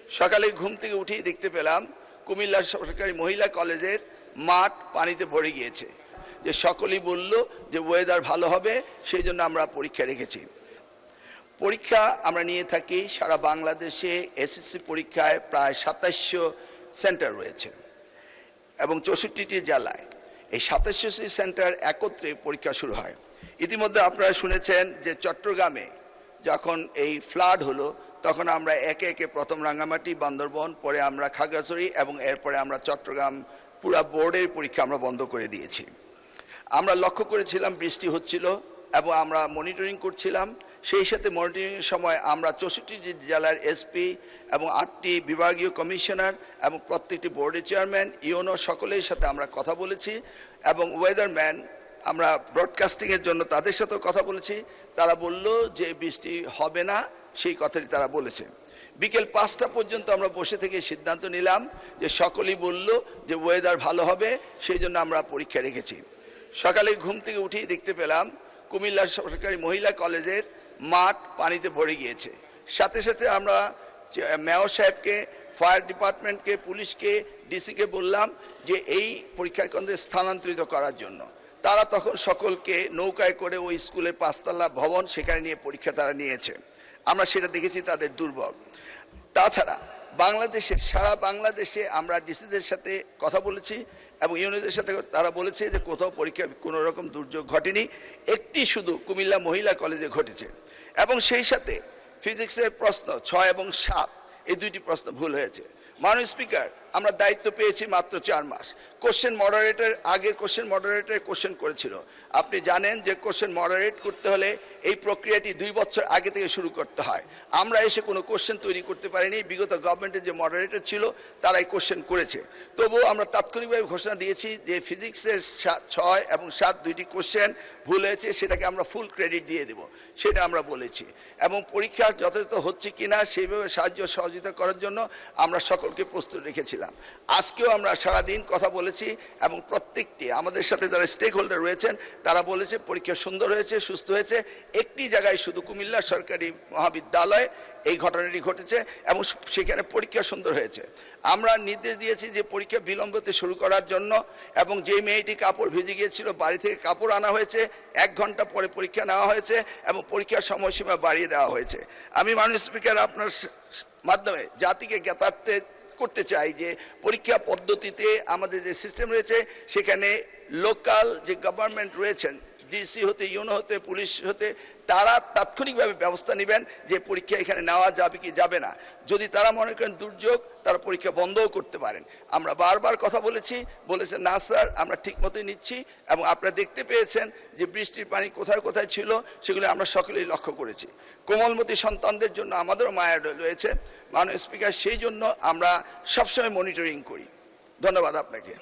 সকালে ঘুম থেকে উঠেই দেখতে পেলাম কুমিল্লা সরকারি মহিলা কলেজের মাঠ পানিতে ভরে গিয়েছে। যে সকলেই বলল যে ওয়েদার ভালো হবে, সেই জন্য আমরা পরীক্ষা রেখেছি। পরীক্ষা আমরা নিয়ে থাকি সারা বাংলাদেশে। এসএসসি পরীক্ষায় প্রায় 2700 সেন্টার রয়েছে এবং 64টি জেলায় এই 2700টি সেন্টার একত্রে পরীক্ষা শুরু হয়। ইতিমধ্যে আপনারা শুনেছেন যে চট্টগ্রামে যখন এই ফ্লাড হলো, তখন আমরা একে একে প্রথম রাঙ্গামাটি, বান্দরবন, পরে আমরা খাগড়াছড়ি এবং এরপরে আমরা চট্টগ্রাম পুরা বোর্ডের পরীক্ষা আমরা বন্ধ করে দিয়েছি। আমরা লক্ষ্য করেছিলাম বৃষ্টি হচ্ছিল এবং আমরা মনিটরিং করছিলাম। সেই সাথে মনিটরিংয়ের সময় আমরা 64টি জেলার এসপি এবং 8টি বিভাগীয় কমিশনার এবং প্রত্যেকটি বোর্ডের চেয়ারম্যান, ইউনো সকলের সাথে আমরা কথা বলেছি এবং ওয়েদারম্যান আমরা ব্রডকাস্টিংয়ের জন্য তাদের সাথেও কথা বলেছি। তারা বলল যে বৃষ্টি হবে না, সেই কথাটি তারা বলেছে। বিকেল 5টা পর্যন্ত আমরা বসে থেকে সিদ্ধান্ত নিলাম যে সকলেই বলল যে ওয়েদার ভালো হবে, সেই জন্য আমরা পরীক্ষা রেখেছি। সকালে ঘুম থেকে উঠেই দেখতে পেলাম কুমিল্লা সরকারি মহিলা কলেজের মাঠ পানিতে ভরে গিয়েছে। সাথে সাথে আমরা মেয়র সাহেবকে, ফায়ার ডিপার্টমেন্টকে, পুলিশকে, ডিসিকে বললাম যে এই পরীক্ষা কেন্দ্রে স্থানান্তরিত করার জন্য। তারা তখন সকলকে নৌকায় করে ওই স্কুলের 5তলা ভবন সেখানে নিয়ে পরীক্ষা তারা নিয়েছে। আমরা সেটা দেখেছি তাদের দুর্ভোগ। তাছাড়া সারা বাংলাদেশে আমরা ডিসিদের সাথে কথা বলেছি এবং ইউনিটদের সাথে তারা বলেছে যে কোথাও পরীক্ষা কোনো রকম দুর্যোগ ঘটেনি, একটি শুধু কুমিল্লা মহিলা কলেজে ঘটেছে। এবং সেই সাথে ফিজিক্সের প্রশ্ন 6 এবং 7 এই দুইটি প্রশ্ন ভুল হয়েছে। মাননীয় স্পিকার, আমরা দায়িত্ব পেয়েছি মাত্র 4 মাস। কোশ্চেন মডারেটর আগের কোশ্চেন মডারেটর কোশ্চেন করেছিল। আপনি জানেন যে কোশ্চেন মডারেট করতে হলে এই প্রক্রিয়াটি 2 বছর আগে থেকে শুরু করতে হয়। আমরা এসে কোনো কোশ্চেন তৈরি করতে পারিনি। বিগত গভর্নমেন্টের যে মডারেটর ছিল তারাই কোশ্চেন করেছে। তবুও আমরা তাৎক্ষণিকভাবে ঘোষণা দিয়েছি যে ফিজিক্সের 6 এবং 7 দুইটি কোশ্চেন ভুল হয়েছে, সেটাকে আমরা ফুল ক্রেডিট দিয়ে দেব, সেটা আমরা বলেছি। এবং পরীক্ষা যথাযথ হচ্ছে কিনা সেইভাবে সাহায্য সহযোগিতা করার জন্য আমরা সকলকে প্রস্তুত রেখেছিলাম। আজকেও আমরা সারাদিন কথা বলেছি এবং প্রত্যেকটি আমাদের সাথে যারা স্টেক হোল্ডার রয়েছেন তারা বলেছে পরীক্ষা সুন্দর হয়েছে, সুস্থ হয়েছে। একটি জায়গায় শুধু কুমিল্লা সরকারি মহাবিদ্যালয় এই ঘটনাটি ঘটেছে এবং সেখানে পরীক্ষা সুন্দর হয়েছে। আমরা নির্দেশ দিয়েছি যে পরীক্ষা বিলম্বতে শুরু করার জন্য এবং যে মেয়েটি কাপড় ভিজে গিয়েছিল বাড়ি থেকে কাপড় আনা হয়েছে, 1 ঘন্টা পরে পরীক্ষা নেওয়া হয়েছে এবং পরীক্ষার সময়সীমা বাড়িয়ে দেওয়া হয়েছে। আমি মাননীয় স্পিকার আপনার মাধ্যমে জাতিকে জ্ঞাতার্থে করতে চাই যে পরীক্ষা পদ্ধতিতে আমাদের যে সিস্টেম রয়েছে সেখানে লোকাল যে গভর্নমেন্ট রয়েছেন, ডিসি হতে, ইউনো হতে, পুলিশ হতে, তারা তাৎক্ষণিকভাবে ব্যবস্থা নেবেন যে পরীক্ষা এখানে নেওয়া যাবে কি যাবে না। যদি তারা মনে করেন দুর্যোগ, তারা পরীক্ষা বন্ধও করতে পারেন। আমরা বারবার কথা বলেছেন না স্যার, আমরা ঠিক মতোই নিচ্ছি এবং আপনারা দেখতে পেয়েছেন যে বৃষ্টির পানি কোথায় কোথায় ছিল সেগুলো আমরা সকলেই লক্ষ্য করেছি। কোমলমতি সন্তানদের জন্য আমাদেরও মায়া রয়েছে মাননীয় স্পিকার, সেই জন্য আমরা সবসময় মনিটরিং করি। ধন্যবাদ আপনাকে।